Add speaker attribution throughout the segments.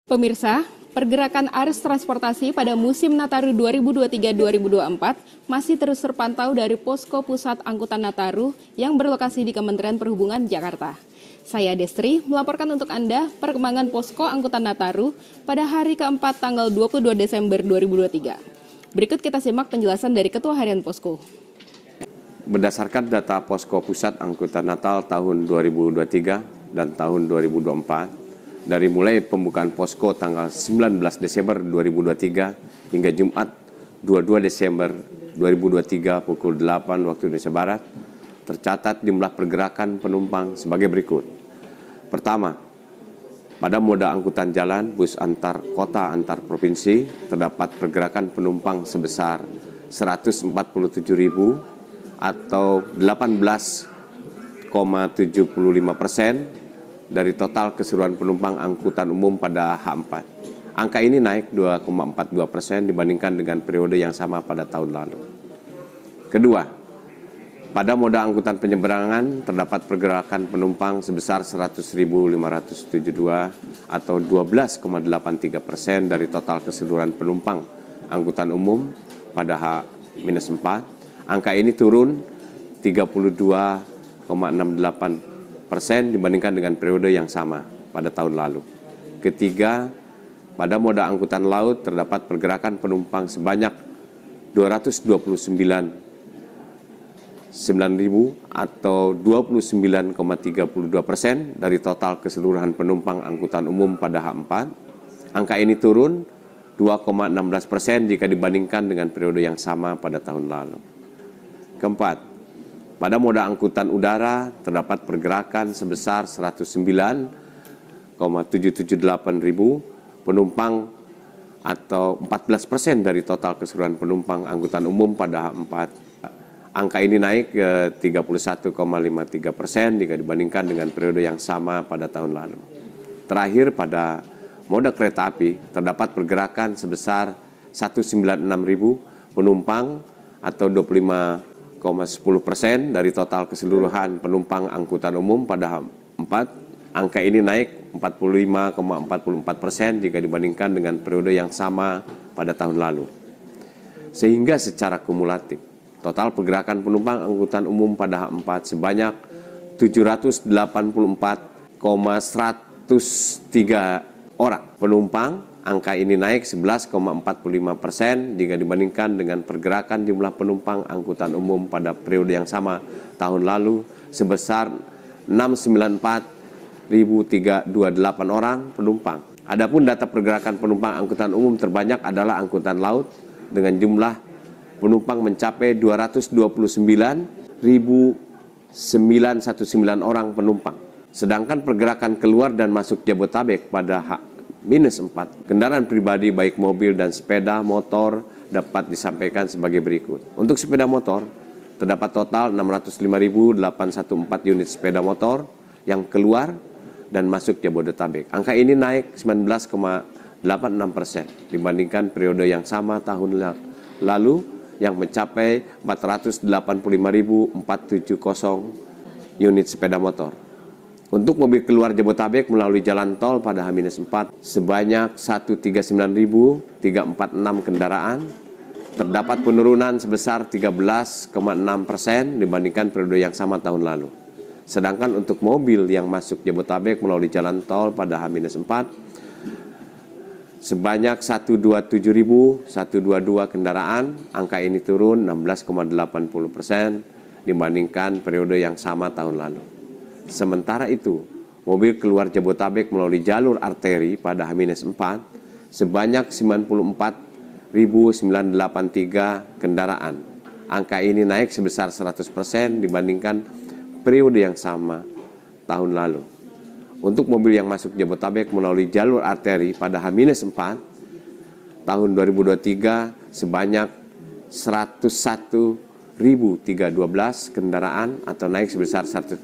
Speaker 1: Pemirsa, pergerakan arus transportasi pada musim Nataru 2023-2024 masih terus terpantau dari Posko Pusat Angkutan Nataru yang berlokasi di Kementerian Perhubungan Jakarta. Saya Destri melaporkan untuk Anda perkembangan Posko Angkutan Nataru pada hari keempat tanggal 22 Desember 2023. Berikut kita simak penjelasan dari Ketua Harian Posko.
Speaker 2: Berdasarkan data Posko Pusat Angkutan Natal tahun 2023 dan tahun 2024, dari mulai pembukaan posko tanggal 19 Desember 2023 hingga Jumat 22 Desember 2023 pukul 8 waktu Indonesia Barat, tercatat jumlah pergerakan penumpang sebagai berikut. Pertama, pada moda angkutan jalan bus antar kota antar provinsi terdapat pergerakan penumpang sebesar 147.000 atau 18,75% dari total keseluruhan penumpang angkutan umum pada H4. Angka ini naik 2,42% dibandingkan dengan periode yang sama pada tahun lalu. Kedua, pada moda angkutan penyeberangan terdapat pergerakan penumpang sebesar 100.572 atau 12,83% dari total keseluruhan penumpang angkutan umum pada H-4. Angka ini turun 32,68% dibandingkan dengan periode yang sama pada tahun lalu. Ketiga, pada moda angkutan laut terdapat pergerakan penumpang sebanyak 229.000 atau 29,32% dari total keseluruhan penumpang angkutan umum pada H4. Angka ini turun 2,16% jika dibandingkan dengan periode yang sama pada tahun lalu. Keempat, pada moda angkutan udara terdapat pergerakan sebesar 109,778 ribu penumpang atau 14% dari total keseluruhan penumpang angkutan umum pada H4. Angka ini naik ke 31,53% jika dibandingkan dengan periode yang sama pada tahun lalu. Terakhir, pada moda kereta api terdapat pergerakan sebesar 196.000 penumpang atau 25,10% dari total keseluruhan penumpang angkutan umum pada H4. Angka ini naik 45,44% jika dibandingkan dengan periode yang sama pada tahun lalu. Sehingga secara kumulatif, total pergerakan penumpang angkutan umum pada H4 sebanyak 784,103 orang penumpang. Angka ini naik 11,45% jika dibandingkan dengan pergerakan jumlah penumpang angkutan umum pada periode yang sama tahun lalu sebesar 694.328 orang penumpang. Adapun data pergerakan penumpang angkutan umum terbanyak adalah angkutan laut dengan jumlah penumpang mencapai 229.919 orang penumpang. Sedangkan pergerakan keluar dan masuk Jabodetabek pada H-4, kendaraan pribadi baik mobil dan sepeda motor dapat disampaikan sebagai berikut. Untuk sepeda motor, terdapat total 605.814 unit sepeda motor yang keluar dan masuk Jabodetabek. Angka ini naik 19,86% dibandingkan periode yang sama tahun lalu yang mencapai 485.470 unit sepeda motor. Untuk mobil keluar Jabodetabek melalui jalan tol pada H-4 sebanyak 139.346 kendaraan, terdapat penurunan sebesar 13,6% dibandingkan periode yang sama tahun lalu. Sedangkan untuk mobil yang masuk Jabodetabek melalui jalan tol pada H-4 sebanyak 127.122 kendaraan, angka ini turun 16,80% dibandingkan periode yang sama tahun lalu. Sementara itu, mobil keluar Jabodetabek melalui jalur arteri pada H-4 sebanyak 94.983 kendaraan. Angka ini naik sebesar 100% dibandingkan periode yang sama tahun lalu. Untuk mobil yang masuk Jabodetabek melalui jalur arteri pada H-4 tahun 2023 sebanyak 101.312 kendaraan atau naik sebesar 100%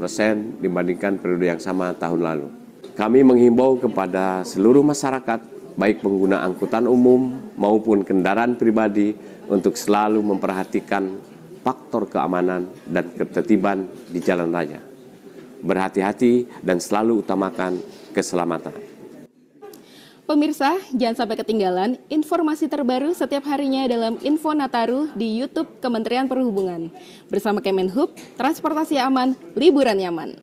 Speaker 2: dibandingkan periode yang sama tahun lalu. Kami menghimbau kepada seluruh masyarakat, baik pengguna angkutan umum maupun kendaraan pribadi, untuk selalu memperhatikan faktor keamanan dan ketertiban di jalan raya. Berhati-hati dan selalu utamakan keselamatan.
Speaker 1: Pemirsa, jangan sampai ketinggalan informasi terbaru setiap harinya dalam Info Nataru di YouTube Kementerian Perhubungan. Bersama Kemenhub, transportasi aman, liburan nyaman.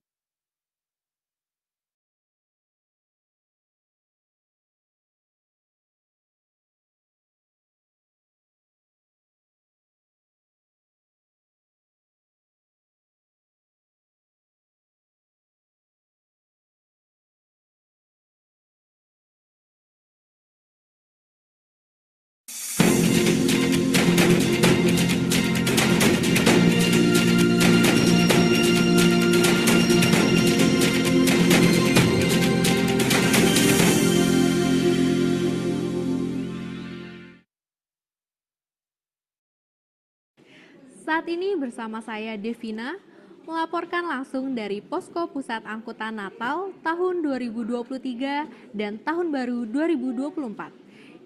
Speaker 3: Saat ini bersama saya Devina melaporkan langsung dari Posko Pusat Angkutan Natal tahun 2023 dan Tahun Baru 2024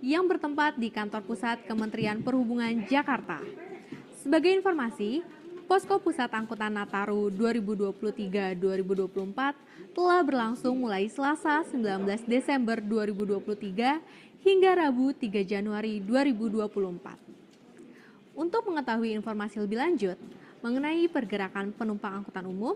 Speaker 3: yang bertempat di Kantor Pusat Kementerian Perhubungan Jakarta. Sebagai informasi, Posko Pusat Angkutan Nataru 2023-2024 telah berlangsung mulai Selasa 19 Desember 2023 hingga Rabu 3 Januari 2024. Untuk mengetahui informasi lebih lanjut mengenai pergerakan penumpang angkutan umum,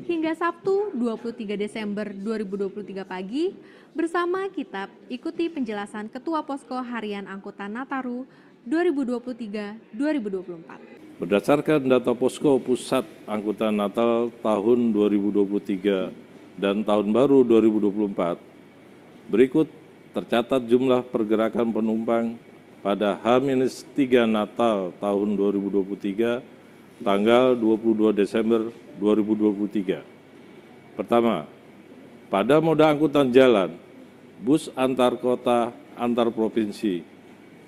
Speaker 3: hingga Sabtu 23 Desember 2023 pagi, bersama kita ikuti penjelasan Ketua Posko Harian Angkutan Nataru 2023-2024.
Speaker 4: Berdasarkan data Posko Pusat Angkutan Natal tahun 2023 dan Tahun Baru 2024, berikut tercatat jumlah pergerakan penumpang pada H-3 Natal tahun 2023, tanggal 22 Desember 2023. Pertama, pada moda angkutan jalan, bus antar kota, antar provinsi,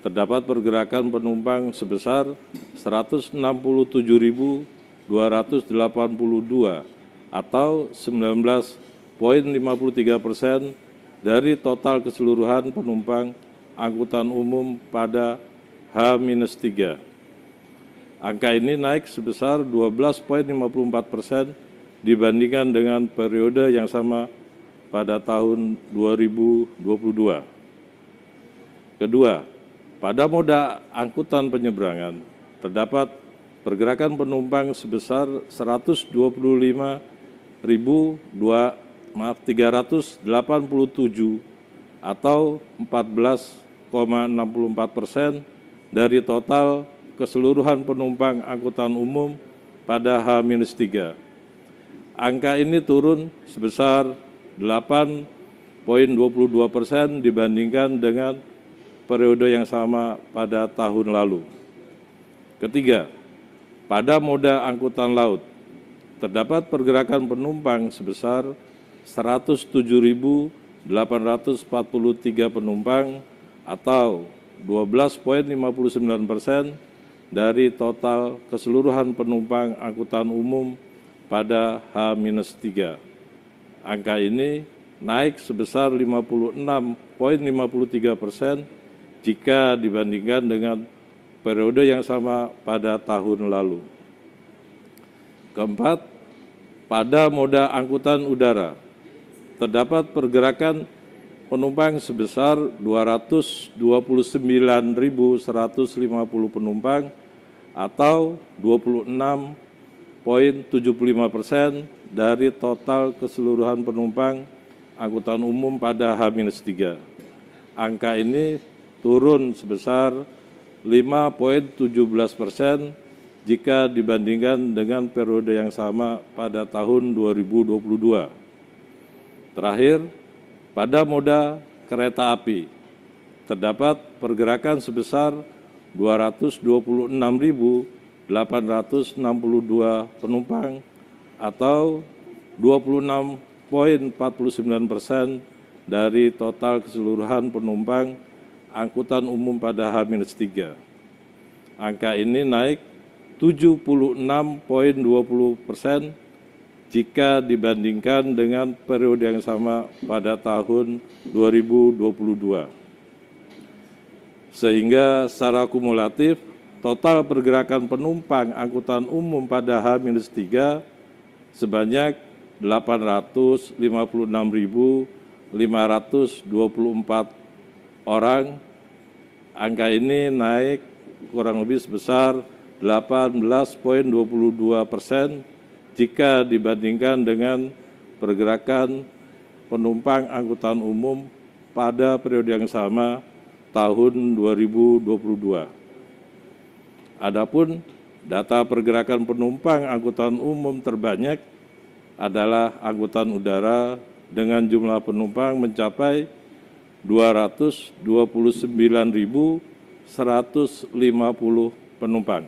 Speaker 4: terdapat pergerakan penumpang sebesar 167.282 atau 19,53% dari total keseluruhan penumpang angkutan umum pada H-3. Angka ini naik sebesar 12,54% dibandingkan dengan periode yang sama pada tahun 2022. Kedua, pada moda angkutan penyeberangan, terdapat pergerakan penumpang sebesar 125.387 atau 14,64% dari total keseluruhan penumpang angkutan umum pada H-3. Angka ini turun sebesar 8,22% dibandingkan dengan periode yang sama pada tahun lalu. Ketiga, pada moda angkutan laut, terdapat pergerakan penumpang sebesar 107.843 penumpang atau 12,59% dari total keseluruhan penumpang angkutan umum pada H-3. Angka ini naik sebesar 56,53% jika dibandingkan dengan periode yang sama pada tahun lalu. Keempat, pada moda angkutan udara, terdapat pergerakan penumpang sebesar 229.150 penumpang atau 26,75% dari total keseluruhan penumpang angkutan umum pada H-3. Angka ini turun sebesar 5,17% jika dibandingkan dengan periode yang sama pada tahun 2022. Terakhir, pada moda kereta api, terdapat pergerakan sebesar 226.862 penumpang atau 26,49% dari total keseluruhan penumpang angkutan umum pada H-3. Angka ini naik 76,20% jika dibandingkan dengan periode yang sama pada tahun 2022. Sehingga secara kumulatif, total pergerakan penumpang angkutan umum pada H-3 sebanyak 856.524 orang. Angka ini naik kurang lebih sebesar 18,22% jika dibandingkan dengan pergerakan penumpang angkutan umum pada periode yang sama tahun 2022. Adapun data pergerakan penumpang angkutan umum terbanyak adalah angkutan udara dengan jumlah penumpang mencapai 229.150 penumpang.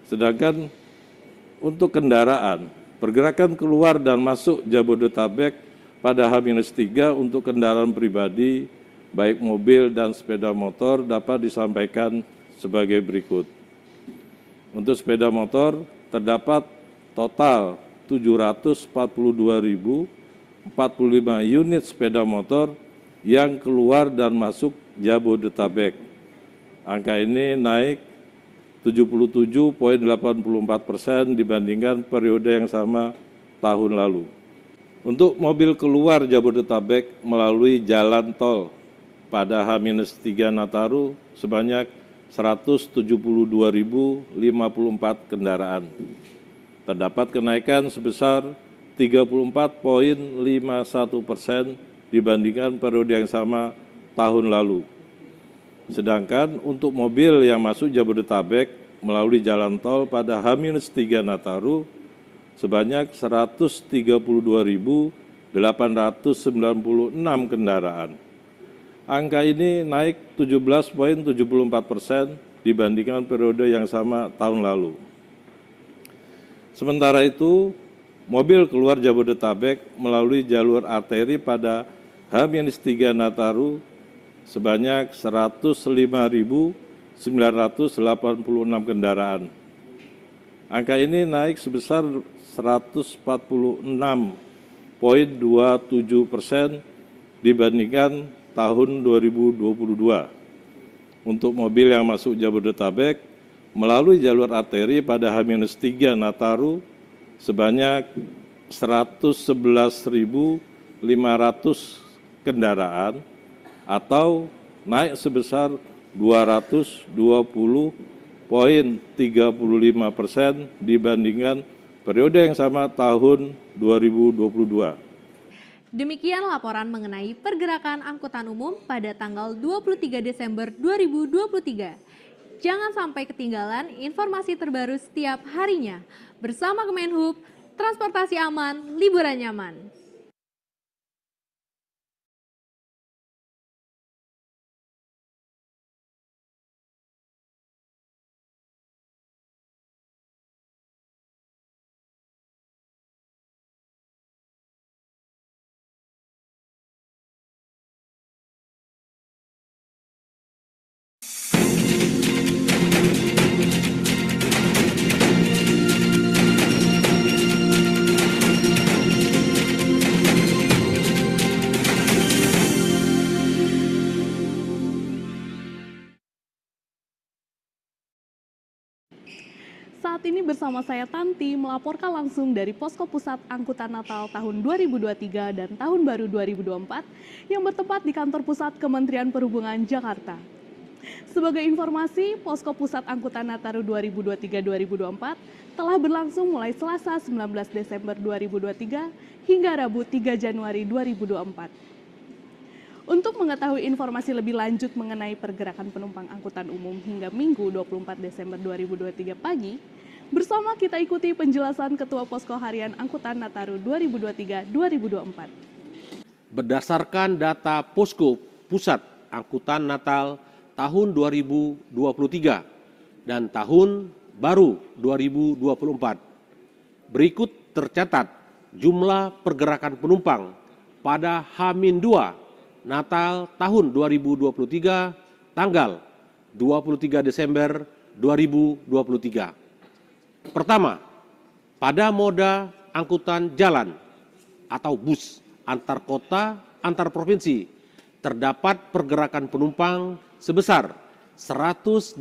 Speaker 4: Sedangkan untuk kendaraan, pergerakan keluar dan masuk Jabodetabek pada H-3 untuk kendaraan pribadi, baik mobil dan sepeda motor dapat disampaikan sebagai berikut. Untuk sepeda motor terdapat total 742.045 unit sepeda motor yang keluar dan masuk Jabodetabek. Angka ini naik 77,84% dibandingkan periode yang sama tahun lalu. Untuk mobil keluar Jabodetabek melalui jalan tol pada H-3 Nataru sebanyak 172.054 kendaraan. Terdapat kenaikan sebesar 34,51% dibandingkan periode yang sama tahun lalu. Sedangkan untuk mobil yang masuk Jabodetabek melalui jalan tol pada H-3 Nataru sebanyak 132.896 kendaraan. Angka ini naik 17,74% dibandingkan periode yang sama tahun lalu. Sementara itu, mobil keluar Jabodetabek melalui jalur arteri pada H-3 Nataru sebanyak 105.986 kendaraan. Angka ini naik sebesar 146,27% dibandingkan tahun 2022. Untuk mobil yang masuk Jabodetabek melalui jalur arteri pada H-3 Nataru sebanyak 111.500 kendaraan atau naik sebesar 220,35% dibandingkan periode yang sama tahun 2022.
Speaker 3: Demikian laporan mengenai pergerakan angkutan umum pada tanggal 23 Desember 2023. Jangan sampai ketinggalan informasi terbaru setiap harinya. Bersama Kemenhub, transportasi aman, liburan nyaman.
Speaker 5: Saat ini bersama saya Tanti melaporkan langsung dari Posko Pusat Angkutan Natal tahun 2023 dan Tahun Baru 2024 yang bertempat di Kantor Pusat Kementerian Perhubungan Jakarta. Sebagai informasi, Posko Pusat Angkutan Nataru 2023-2024 telah berlangsung mulai Selasa 19 Desember 2023 hingga Rabu 3 Januari 2024. Untuk mengetahui informasi lebih lanjut mengenai pergerakan penumpang angkutan umum hingga Minggu 24 Desember 2023 pagi, bersama kita ikuti penjelasan Ketua Posko Harian Angkutan Nataru 2023-2024.
Speaker 6: Berdasarkan data Posko Pusat Angkutan Natal tahun 2023 dan Tahun Baru 2024, berikut tercatat jumlah pergerakan penumpang pada H-2 Natal tahun 2023 tanggal 23 Desember 2023. Pertama, pada moda angkutan jalan atau bus antar kota, antar provinsi, terdapat pergerakan penumpang sebesar 187.784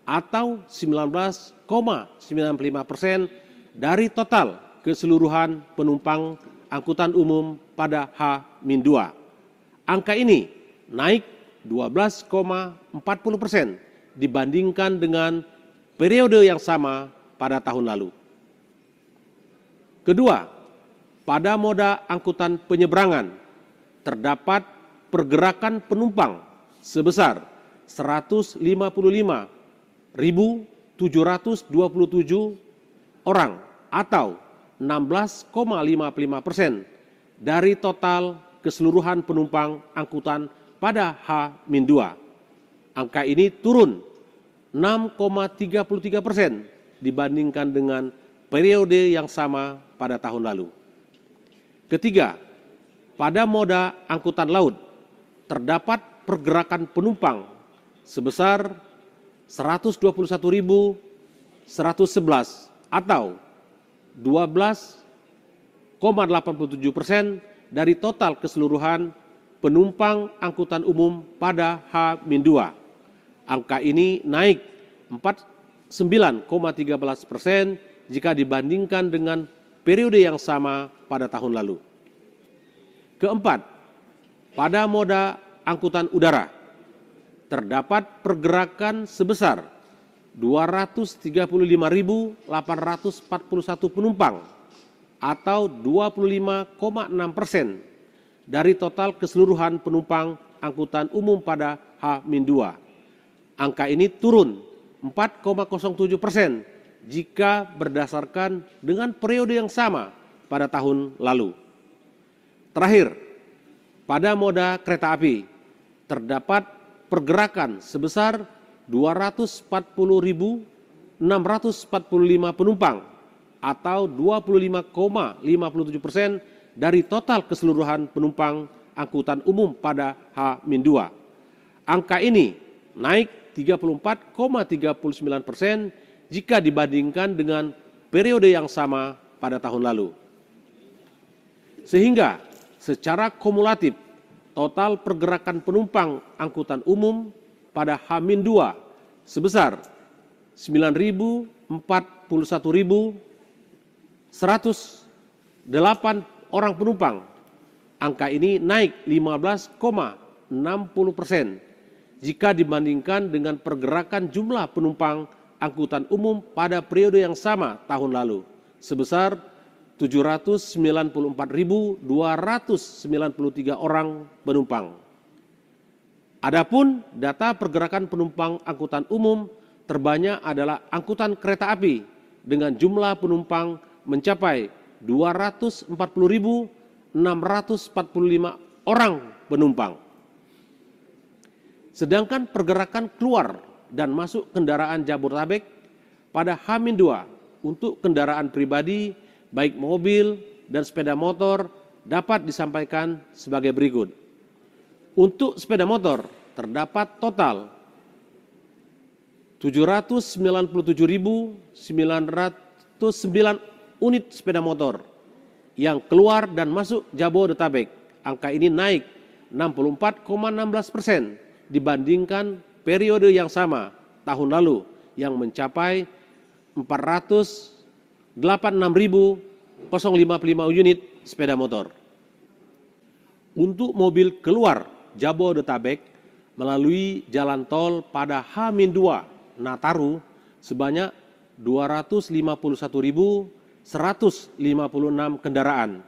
Speaker 6: atau 19,95% dari total keseluruhan penumpang angkutan umum pada H-2. Angka ini naik 12,40% dibandingkan dengan periode yang sama pada tahun lalu. Kedua, pada moda angkutan penyeberangan terdapat pergerakan penumpang sebesar 155.727 orang atau 16,55% dari total keseluruhan penumpang angkutan pada H-2. Angka ini turun 6,33% dibandingkan dengan periode yang sama pada tahun lalu. Ketiga, pada moda angkutan laut terdapat pergerakan penumpang sebesar 121.111 atau 12,87% dari total keseluruhan penumpang angkutan umum pada H-2. Angka ini naik 49,13% jika dibandingkan dengan periode yang sama pada tahun lalu. Keempat, pada moda angkutan udara terdapat pergerakan sebesar 235.841 penumpang atau 25,6% dari total keseluruhan penumpang angkutan umum pada H-2. Angka ini turun 4,07% jika berdasarkan dengan periode yang sama pada tahun lalu. Terakhir, pada moda kereta api terdapat pergerakan sebesar 240.645 penumpang atau 25,57% dari total keseluruhan penumpang angkutan umum pada H-2. Angka ini naik 34,39% jika dibandingkan dengan periode yang sama pada tahun lalu. Sehingga secara kumulatif total pergerakan penumpang angkutan umum pada H-2 sebesar 941.108 orang penumpang. Angka ini naik 15,60% jika dibandingkan dengan pergerakan jumlah penumpang angkutan umum pada periode yang sama tahun lalu sebesar 794.293 orang penumpang. Adapun data pergerakan penumpang angkutan umum terbanyak adalah angkutan kereta api dengan jumlah penumpang mencapai 240.645 orang penumpang. Sedangkan pergerakan keluar dan masuk kendaraan Jabodetabek pada H-2 untuk kendaraan pribadi baik mobil dan sepeda motor dapat disampaikan sebagai berikut. Untuk sepeda motor terdapat total 797.909 unit sepeda motor yang keluar dan masuk Jabodetabek. Angka ini naik 64,16% dibandingkan periode yang sama tahun lalu yang mencapai 486.055 unit sepeda motor. Untuk mobil keluar Jabodetabek melalui jalan tol pada H-2 Nataru sebanyak 251.156 kendaraan.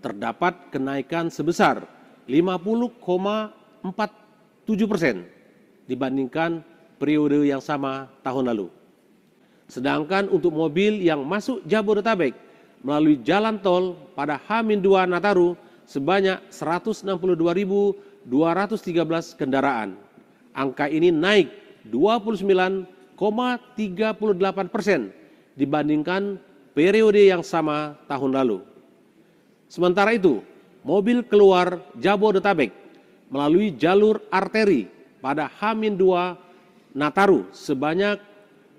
Speaker 6: Terdapat kenaikan sebesar 50,47% dibandingkan periode yang sama tahun lalu. Sedangkan untuk mobil yang masuk Jabodetabek melalui jalan tol pada H-2 Nataru sebanyak 162.213 kendaraan. Angka ini naik 29,38% dibandingkan periode yang sama tahun lalu. Sementara itu, mobil keluar Jabodetabek melalui jalur arteri pada H-2 Nataru sebanyak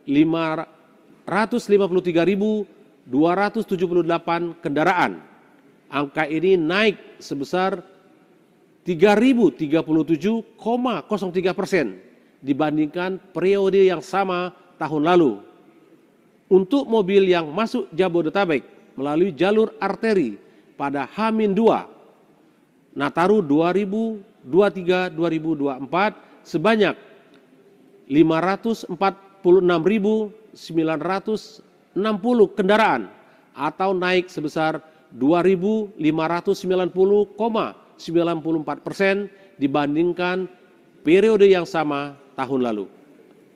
Speaker 6: 553.278 kendaraan. Angka ini naik sebesar 3.037,03% dibandingkan periode yang sama tahun lalu. Untuk mobil yang masuk Jabodetabek melalui jalur arteri pada H-2 Nataru 2023-2024 sebanyak 546.960 kendaraan atau naik sebesar 2.590,94% dibandingkan periode yang sama tahun lalu.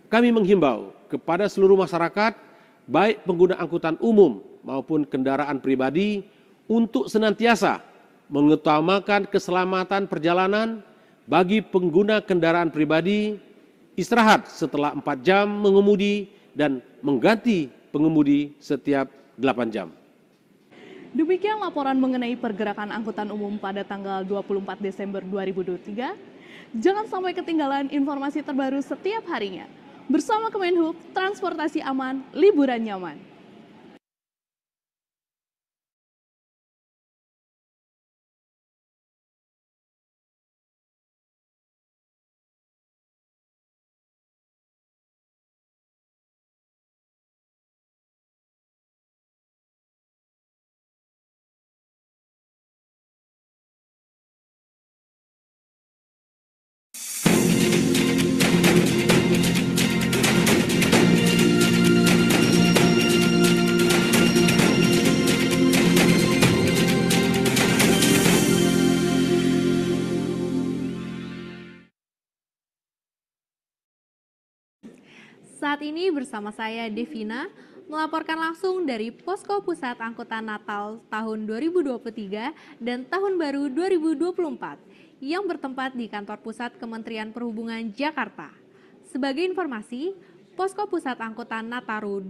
Speaker 6: Kami menghimbau kepada seluruh masyarakat, baik pengguna angkutan umum maupun kendaraan pribadi, untuk senantiasa mengutamakan keselamatan perjalanan. Bagi pengguna kendaraan pribadi, istirahat setelah 4 jam mengemudi dan mengganti pengemudi setiap 8 jam.
Speaker 5: Demikian laporan mengenai pergerakan angkutan umum pada tanggal 24 Desember 2023. Jangan sampai ketinggalan informasi terbaru setiap harinya. Bersama Kemenhub, transportasi aman, liburan nyaman.
Speaker 3: Saat ini bersama saya Devina melaporkan langsung dari Posko Pusat Angkutan Natal tahun 2023 dan Tahun Baru 2024 yang bertempat di Kantor Pusat Kementerian Perhubungan Jakarta. Sebagai informasi, Posko Pusat Angkutan Nataru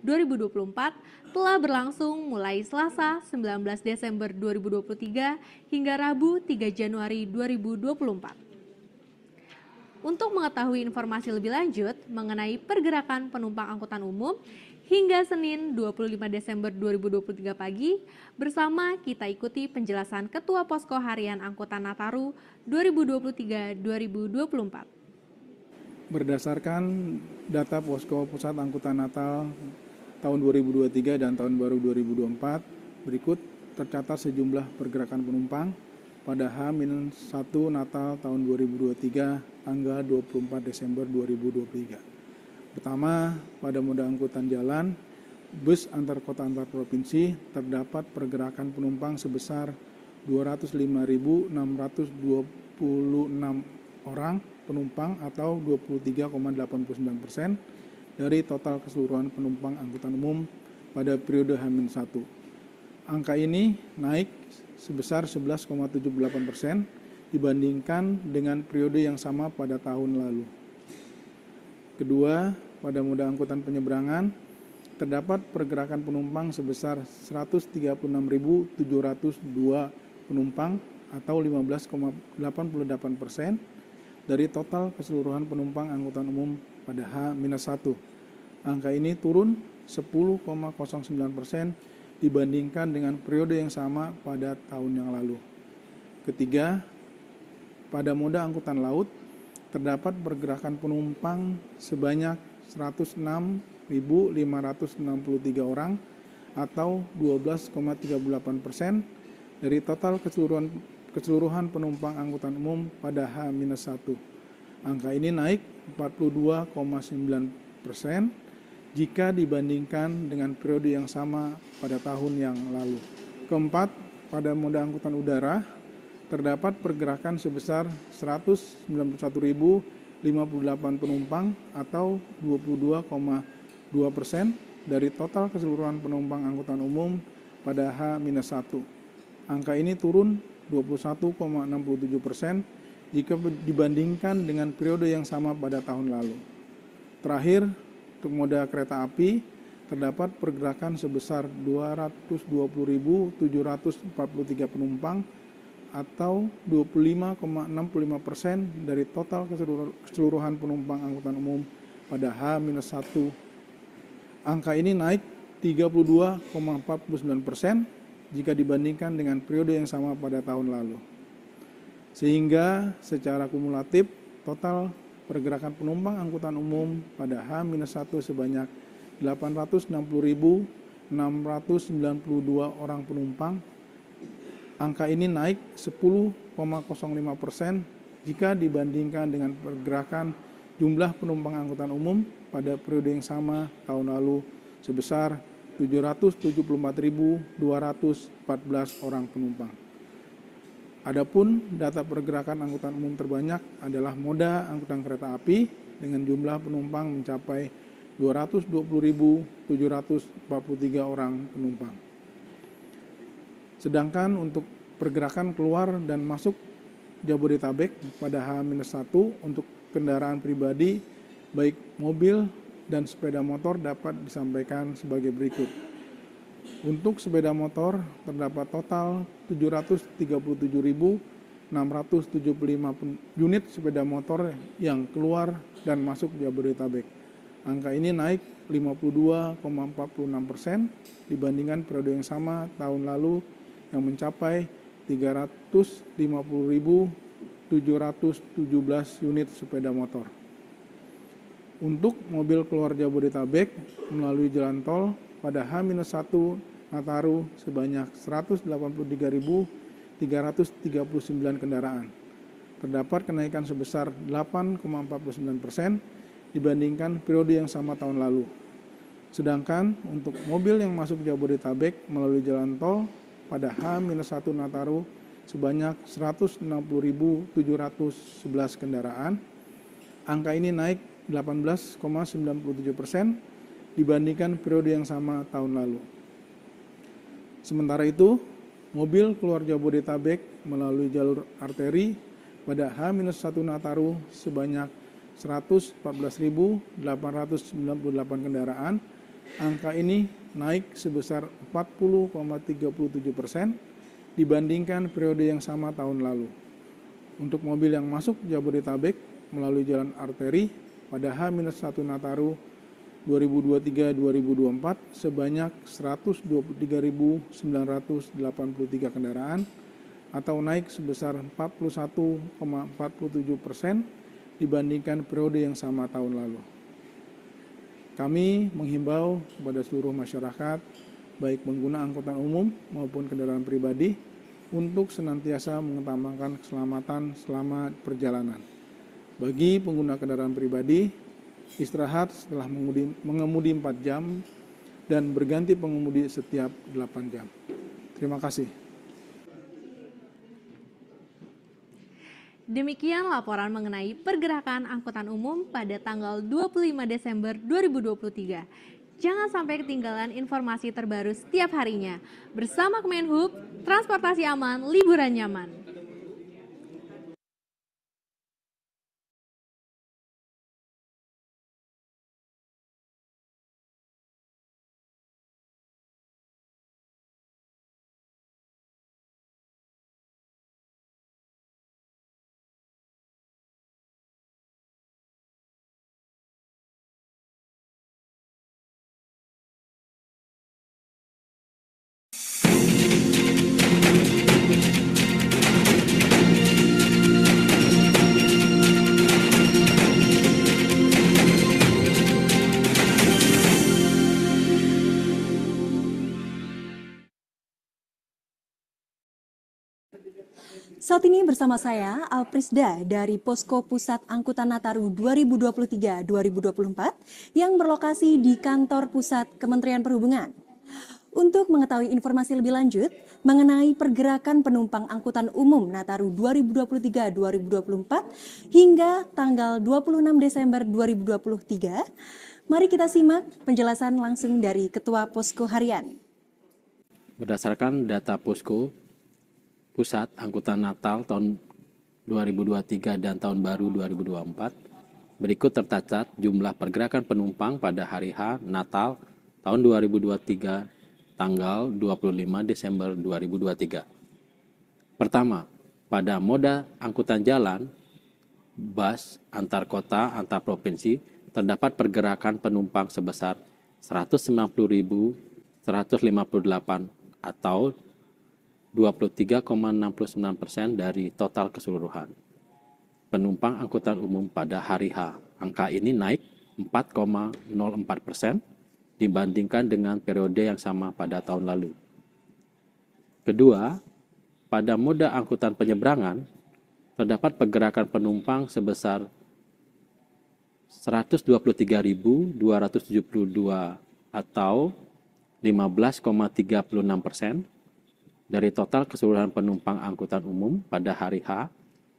Speaker 3: 2023-2024 telah berlangsung mulai Selasa 19 Desember 2023 hingga Rabu 3 Januari 2024. Untuk mengetahui informasi lebih lanjut mengenai pergerakan penumpang angkutan umum hingga Senin 25 Desember 2023 pagi, bersama kita ikuti penjelasan Ketua Posko Harian Angkutan Nataru 2023-2024.
Speaker 7: Berdasarkan data Posko Pusat Angkutan Natal tahun 2023 dan tahun baru 2024, berikut tercatat sejumlah pergerakan penumpang pada H-1 Natal tahun 2023 tanggal 24 Desember 2023. Pertama, pada moda angkutan jalan, bus antar kota antar provinsi terdapat pergerakan penumpang sebesar 205.626 orang penumpang atau 23,89% dari total keseluruhan penumpang angkutan umum pada periode H-1. Angka ini naik sebesar 11,78% dibandingkan dengan periode yang sama pada tahun lalu. Kedua, pada moda angkutan penyeberangan terdapat pergerakan penumpang sebesar 136.702 penumpang atau 15,88% dari total keseluruhan penumpang angkutan umum pada H-1. Angka ini turun 10,09% dibandingkan dengan periode yang sama pada tahun yang lalu. Ketiga, pada moda angkutan laut terdapat pergerakan penumpang sebanyak 106.563 orang atau 12,38% dari total keseluruhan penumpang angkutan umum pada H-1. Angka ini naik 42,9% jika dibandingkan dengan periode yang sama pada tahun yang lalu. Keempat, pada moda angkutan udara terdapat pergerakan sebesar 191.058 penumpang atau 22,2% dari total keseluruhan penumpang angkutan umum pada H-1. Angka ini turun 21,67% jika dibandingkan dengan periode yang sama pada tahun lalu. Terakhir, untuk moda kereta api terdapat pergerakan sebesar 220.743 penumpang atau 25,65% dari total keseluruhan penumpang angkutan umum pada H-1. Angka ini naik 32,49% jika dibandingkan dengan periode yang sama pada tahun lalu. Sehingga secara kumulatif total pergerakan penumpang angkutan umum pada H-1 sebanyak 860.555 orang penumpang. Angka ini naik 10,05% jika dibandingkan dengan pergerakan jumlah penumpang angkutan umum pada periode yang sama tahun lalu sebesar 774.214 orang penumpang. Adapun data pergerakan angkutan umum terbanyak adalah moda angkutan kereta api dengan jumlah penumpang mencapai 220.743 orang penumpang. Sedangkan untuk pergerakan keluar dan masuk Jabodetabek pada H-1 untuk kendaraan pribadi baik mobil dan sepeda motor dapat disampaikan sebagai berikut. Untuk sepeda motor terdapat total 737.675 unit sepeda motor yang keluar dan masuk Jabodetabek. Angka ini naik 52,46% dibandingkan periode yang sama tahun lalu yang mencapai 350.717 unit sepeda motor. Untuk mobil keluar Jabodetabek melalui jalan tol pada H-1 Nataru sebanyak 183.339 kendaraan. Terdapat kenaikan sebesar 8,49% dibandingkan periode yang sama tahun lalu. Sedangkan untuk mobil yang masuk Jabodetabek melalui jalan tol pada H-1 Nataru sebanyak 160.711 kendaraan. Angka ini naik 18,97% dibandingkan periode yang sama tahun lalu. Sementara itu, mobil keluar Jabodetabek melalui jalur arteri pada H-1 Nataru sebanyak 114.898 kendaraan. Angka ini naik sebesar 40,37% dibandingkan periode yang sama tahun lalu. Untuk mobil yang masuk Jabodetabek melalui jalan arteri pada H-1 Nataru 2023-2024 sebanyak 123.983 kendaraan atau naik sebesar 41,47% dibandingkan periode yang sama tahun lalu. Kami menghimbau kepada seluruh masyarakat, baik pengguna angkutan umum maupun kendaraan pribadi, untuk senantiasa mengutamakan keselamatan selama perjalanan. Bagi pengguna kendaraan pribadi, istirahat setelah mengemudi 4 jam dan berganti pengemudi setiap 8 jam. Terima kasih.
Speaker 3: Demikian laporan mengenai pergerakan angkutan umum pada tanggal 25 Desember 2023. Jangan sampai ketinggalan informasi terbaru setiap harinya. Bersama Kemenhub, transportasi aman, liburan nyaman.
Speaker 8: Saat ini bersama saya Alprisda dari Posko Pusat Angkutan Nataru 2023-2024 yang berlokasi di kantor pusat Kementerian Perhubungan. Untuk mengetahui informasi lebih lanjut mengenai pergerakan penumpang angkutan umum Nataru 2023-2024 hingga tanggal 26 Desember 2023, mari kita simak penjelasan langsung dari Ketua Posko Harian.
Speaker 9: Berdasarkan data Posko Pusat Angkutan Natal tahun 2023 dan tahun baru 2024, berikut tercatat jumlah pergerakan penumpang pada hari H Natal tahun 2023 tanggal 25 Desember 2023. Pertama, pada moda angkutan jalan, bus antar kota, antar provinsi, terdapat pergerakan penumpang sebesar 190.158 atau 23,69% dari total keseluruhan penumpang angkutan umum pada hari H. Angka ini naik 4,04% dibandingkan dengan periode yang sama pada tahun lalu. Kedua, pada moda angkutan penyeberangan, terdapat pergerakan penumpang sebesar 123.272 atau 15,36% dari total keseluruhan penumpang angkutan umum pada hari H.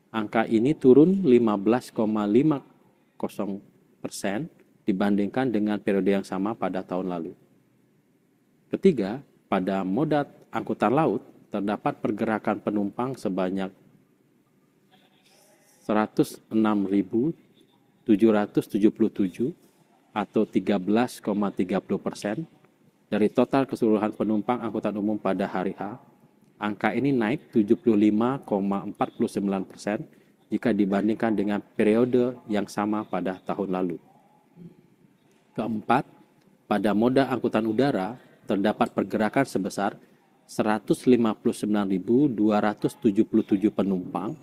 Speaker 9: Angka ini turun 15,50% dibandingkan dengan periode yang sama pada tahun lalu. Ketiga, pada moda angkutan laut terdapat pergerakan penumpang sebanyak 106.777 atau 13,30% dari total keseluruhan penumpang angkutan umum pada hari H. Angka ini naik 75,49% jika dibandingkan dengan periode yang sama pada tahun lalu. Keempat, pada moda angkutan udara terdapat pergerakan sebesar 159.277 penumpang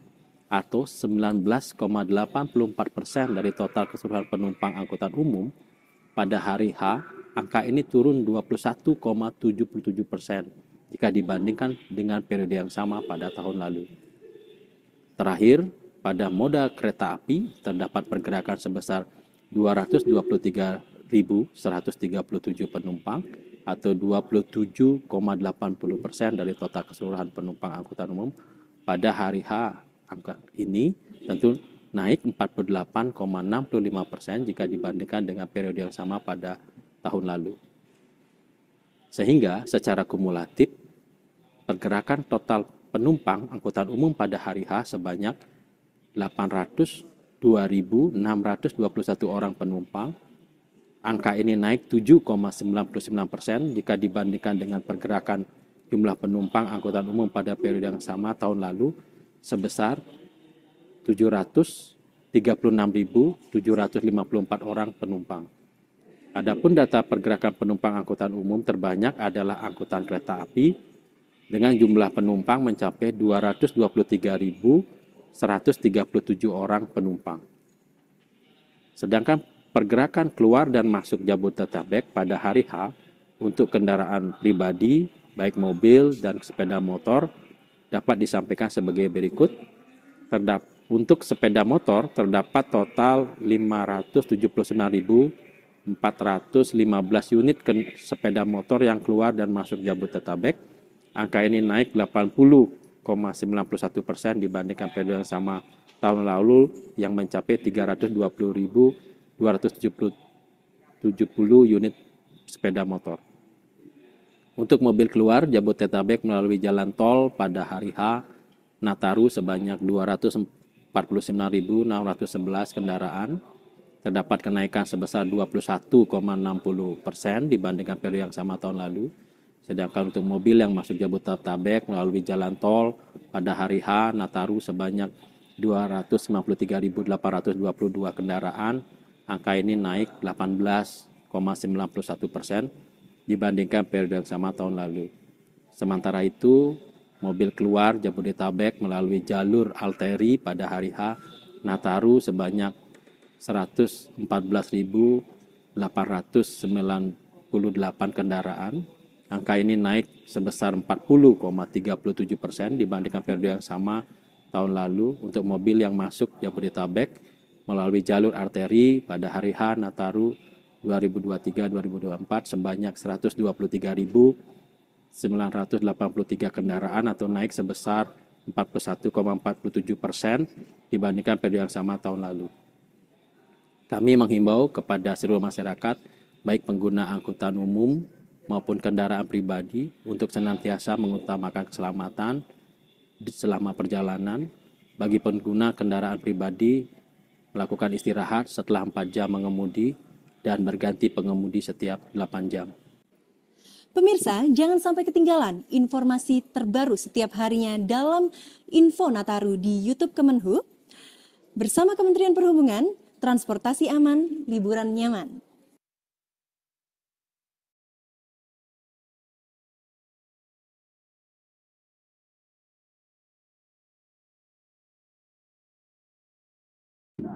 Speaker 9: atau 19,84% dari total keseluruhan penumpang angkutan umum pada hari H. Angka ini turun 21,77% jika dibandingkan dengan periode yang sama pada tahun lalu. Terakhir, pada moda kereta api terdapat pergerakan sebesar 223.137 penumpang atau 27,80% dari total keseluruhan penumpang angkutan umum pada hari H. Angka ini tentu naik 48,65% jika dibandingkan dengan periode yang sama pada tahun lalu. Sehingga secara kumulatif, pergerakan total penumpang angkutan umum pada hari H sebanyak 802.621 orang penumpang. Angka ini naik 7,99% jika dibandingkan dengan pergerakan jumlah penumpang angkutan umum pada periode yang sama tahun lalu sebesar 736.754 orang penumpang. Adapun data pergerakan penumpang angkutan umum terbanyak adalah angkutan kereta api dengan jumlah penumpang mencapai 223.137 orang penumpang. Sedangkan pergerakan keluar dan masuk Jabodetabek pada hari H untuk kendaraan pribadi, baik mobil dan sepeda motor, dapat disampaikan sebagai berikut. Untuk sepeda motor terdapat total 579.415 unit sepeda motor yang keluar dan masuk Jabodetabek. Angka ini naik 80,91% dibandingkan periode yang sama tahun lalu yang mencapai 320.270 unit sepeda motor. Untuk mobil keluar Jabodetabek melalui jalan tol pada hari H Nataru sebanyak 249.611 kendaraan. Terdapat kenaikan sebesar 21,60% dibandingkan periode yang sama tahun lalu. Sedangkan untuk mobil yang masuk Jabodetabek melalui jalan tol pada hari H Nataru sebanyak 293.822 kendaraan. Angka ini naik 18,91% dibandingkan periode yang sama tahun lalu. Sementara itu, mobil keluar Jabodetabek melalui jalur arteri pada hari H Nataru sebanyak 114.898 kendaraan. Angka ini naik sebesar 40,37% dibandingkan periode yang sama tahun lalu. Untuk mobil yang masuk Jabodetabek melalui jalur arteri pada hari H Nataru 2023-2024 sebanyak 123.983 kendaraan atau naik sebesar 41,47% dibandingkan periode yang sama tahun lalu. Kami menghimbau kepada seluruh masyarakat, baik pengguna angkutan umum maupun kendaraan pribadi, untuk senantiasa mengutamakan keselamatan selama perjalanan. Bagi pengguna kendaraan pribadi, melakukan istirahat setelah 4 jam mengemudi dan berganti pengemudi setiap 8 jam.
Speaker 8: Pemirsa, jangan sampai ketinggalan informasi terbaru setiap harinya dalam Info Nataru di YouTube Kemenhub. Bersama Kementerian Perhubungan, transportasi aman, liburan nyaman.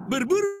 Speaker 10: Berburu